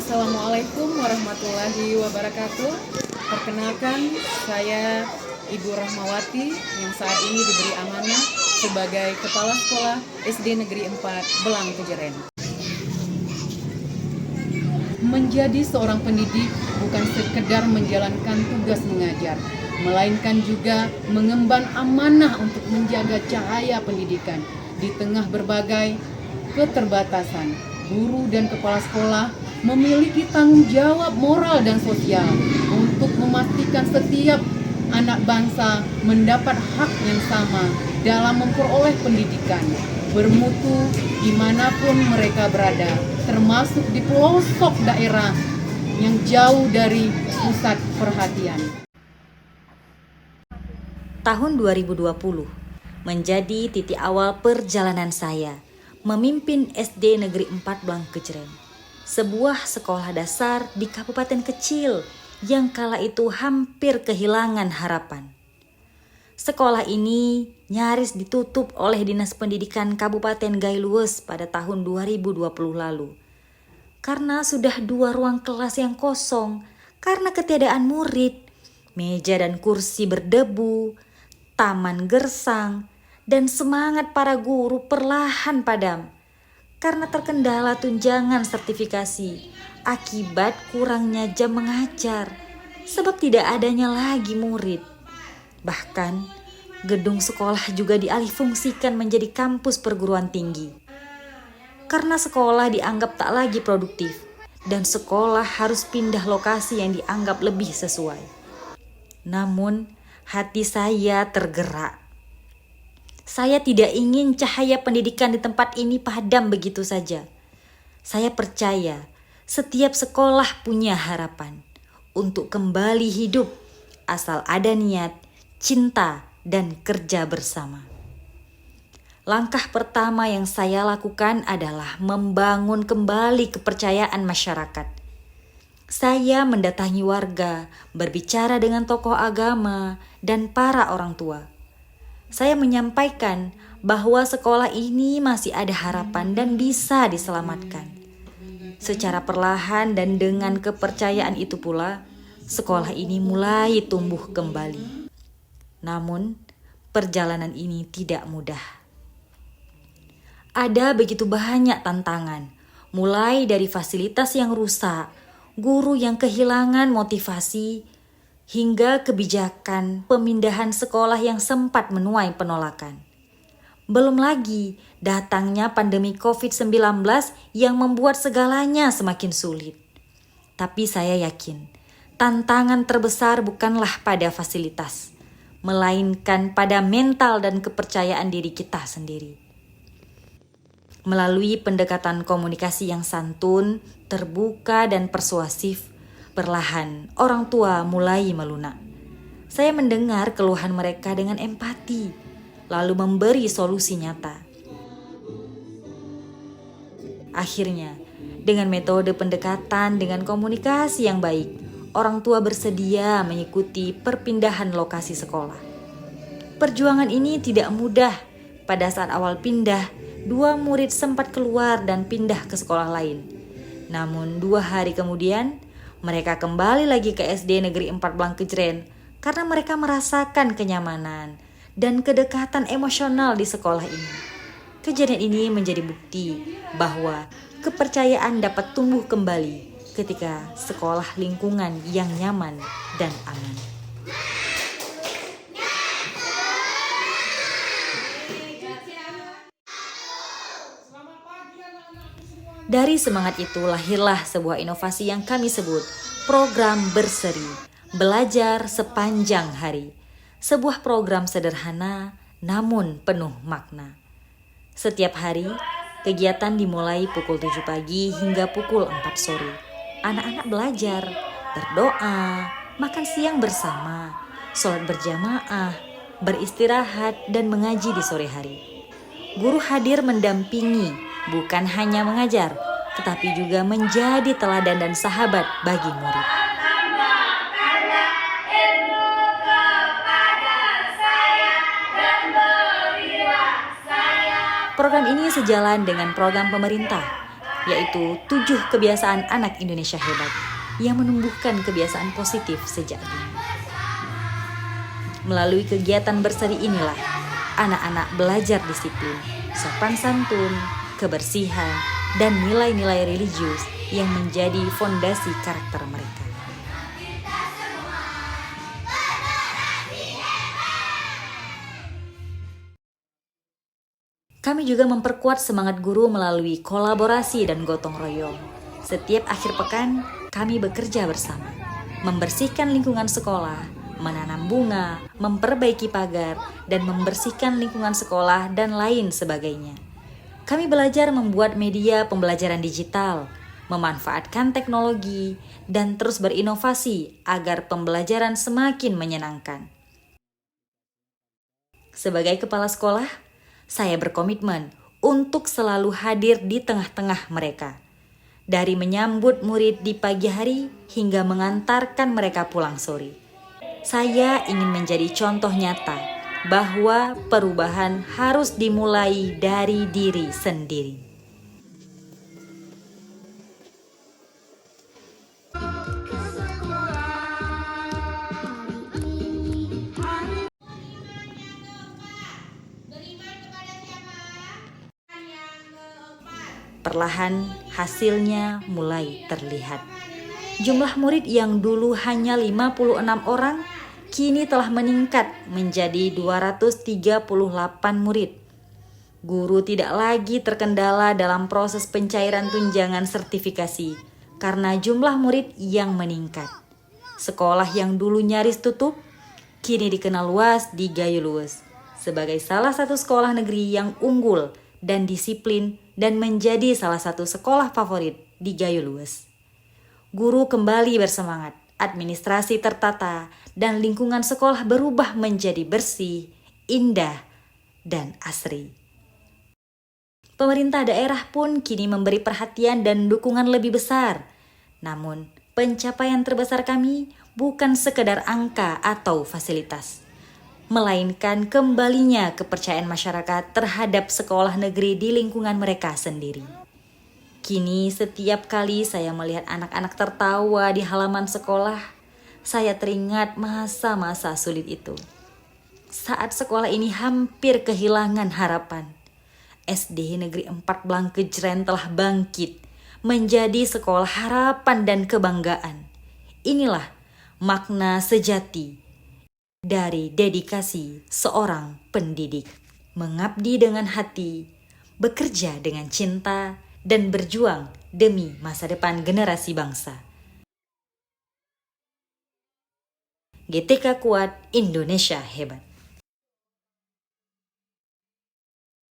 Assalamualaikum warahmatullahi wabarakatuh. Perkenalkan, saya Ibu Rahmawati yang saat ini diberi amanah sebagai Kepala Sekolah SD Negeri 4 Belang Kejeren. Menjadi seorang pendidik bukan sekedar menjalankan tugas mengajar, melainkan juga mengemban amanah untuk menjaga cahaya pendidikan di tengah berbagai keterbatasan. Guru dan kepala sekolah memiliki tanggung jawab moral dan sosial untuk memastikan setiap anak bangsa mendapat hak yang sama dalam memperoleh pendidikan bermutu dimanapun mereka berada, termasuk di pelosok daerah yang jauh dari pusat perhatian. Tahun 2020 menjadi titik awal perjalanan saya memimpin SD Negeri 4 Belang Kejeren, sebuah sekolah dasar di kabupaten kecil yang kala itu hampir kehilangan harapan. Sekolah ini nyaris ditutup oleh Dinas Pendidikan Kabupaten Gailues pada tahun 2020 lalu. Karena sudah 2 ruang kelas yang kosong karena ketiadaan murid, meja dan kursi berdebu, taman gersang, dan semangat para guru perlahan padam karena terkendala tunjangan sertifikasi akibat kurangnya jam mengajar sebab tidak adanya lagi murid. Bahkan gedung sekolah juga dialihfungsikan menjadi kampus perguruan tinggi karena sekolah dianggap tak lagi produktif dan sekolah harus pindah lokasi yang dianggap lebih sesuai. Namun hati saya tergerak. Saya tidak ingin cahaya pendidikan di tempat ini padam begitu saja. Saya percaya setiap sekolah punya harapan untuk kembali hidup asal ada niat, cinta, dan kerja bersama. Langkah pertama yang saya lakukan adalah membangun kembali kepercayaan masyarakat. Saya mendatangi warga, berbicara dengan tokoh agama, dan para orang tua. Saya menyampaikan bahwa sekolah ini masih ada harapan dan bisa diselamatkan. Secara perlahan dan dengan kepercayaan itu pula, sekolah ini mulai tumbuh kembali. Namun, perjalanan ini tidak mudah. Ada begitu banyak tantangan, mulai dari fasilitas yang rusak, guru yang kehilangan motivasi, hingga kebijakan pemindahan sekolah yang sempat menuai penolakan. Belum lagi datangnya pandemi COVID-19 yang membuat segalanya semakin sulit. Tapi saya yakin, tantangan terbesar bukanlah pada fasilitas, melainkan pada mental dan kepercayaan diri kita sendiri. Melalui pendekatan komunikasi yang santun, terbuka, dan persuasif, perlahan orang tua mulai melunak. Saya mendengar keluhan mereka dengan empati, lalu memberi solusi nyata. Akhirnya, dengan metode pendekatan dengan komunikasi yang baik, orang tua bersedia mengikuti perpindahan lokasi sekolah. Perjuangan ini tidak mudah. Pada saat awal pindah, 2 murid sempat keluar dan pindah ke sekolah lain. Namun 2 hari kemudian, mereka kembali lagi ke SD Negeri 4 Belang Kejeren karena mereka merasakan kenyamanan dan kedekatan emosional di sekolah ini. Kejadian ini menjadi bukti bahwa kepercayaan dapat tumbuh kembali ketika sekolah lingkungan yang nyaman dan aman. Dari semangat itu lahirlah sebuah inovasi yang kami sebut program berseri, belajar sepanjang hari. Sebuah program sederhana namun penuh makna. Setiap hari, kegiatan dimulai pukul 7 pagi hingga pukul 4 sore. Anak-anak belajar, berdoa, makan siang bersama, sholat berjamaah, beristirahat, dan mengaji di sore hari. Guru hadir mendampingi, bukan hanya mengajar, tetapi juga menjadi teladan dan sahabat bagi murid. Program ini sejalan dengan program pemerintah yaitu 7 kebiasaan anak Indonesia hebat yang menumbuhkan kebiasaan positif sejak dini. Melalui kegiatan berseri inilah anak-anak belajar disiplin, sopan santun, kebersihan, dan nilai-nilai religius yang menjadi fondasi karakter mereka. Kami juga memperkuat semangat guru melalui kolaborasi dan gotong royong. Setiap akhir pekan, kami bekerja bersama, membersihkan lingkungan sekolah, menanam bunga, memperbaiki pagar, dan membersihkan lingkungan sekolah dan lain sebagainya. Kami belajar membuat media pembelajaran digital, memanfaatkan teknologi, dan terus berinovasi agar pembelajaran semakin menyenangkan. Sebagai kepala sekolah, saya berkomitmen untuk selalu hadir di tengah-tengah mereka. Dari menyambut murid di pagi hari hingga mengantarkan mereka pulang sore. Saya ingin menjadi contoh nyata bahwa perubahan harus dimulai dari diri sendiri. Perlahan hasilnya mulai terlihat. Jumlah murid yang dulu hanya 56 orang, kini telah meningkat menjadi 238 murid. Guru tidak lagi terkendala dalam proses pencairan tunjangan sertifikasi karena jumlah murid yang meningkat. Sekolah yang dulu nyaris tutup, kini dikenal luas di Gayo Luwes sebagai salah satu sekolah negeri yang unggul dan disiplin dan menjadi salah satu sekolah favorit di Gayo Luwes. Guru kembali bersemangat, administrasi tertata, dan lingkungan sekolah berubah menjadi bersih, indah, dan asri. Pemerintah daerah pun kini memberi perhatian dan dukungan lebih besar. Namun, pencapaian terbesar kami bukan sekedar angka atau fasilitas, melainkan kembalinya kepercayaan masyarakat terhadap sekolah negeri di lingkungan mereka sendiri. Kini setiap kali saya melihat anak-anak tertawa di halaman sekolah, saya teringat masa-masa sulit itu. Saat sekolah ini hampir kehilangan harapan, SD Negeri 4 Blangkejren telah bangkit menjadi sekolah harapan dan kebanggaan. Inilah makna sejati dari dedikasi seorang pendidik, mengabdi dengan hati, bekerja dengan cinta, dan berjuang demi masa depan generasi bangsa. GTK Kuat, Indonesia Hebat.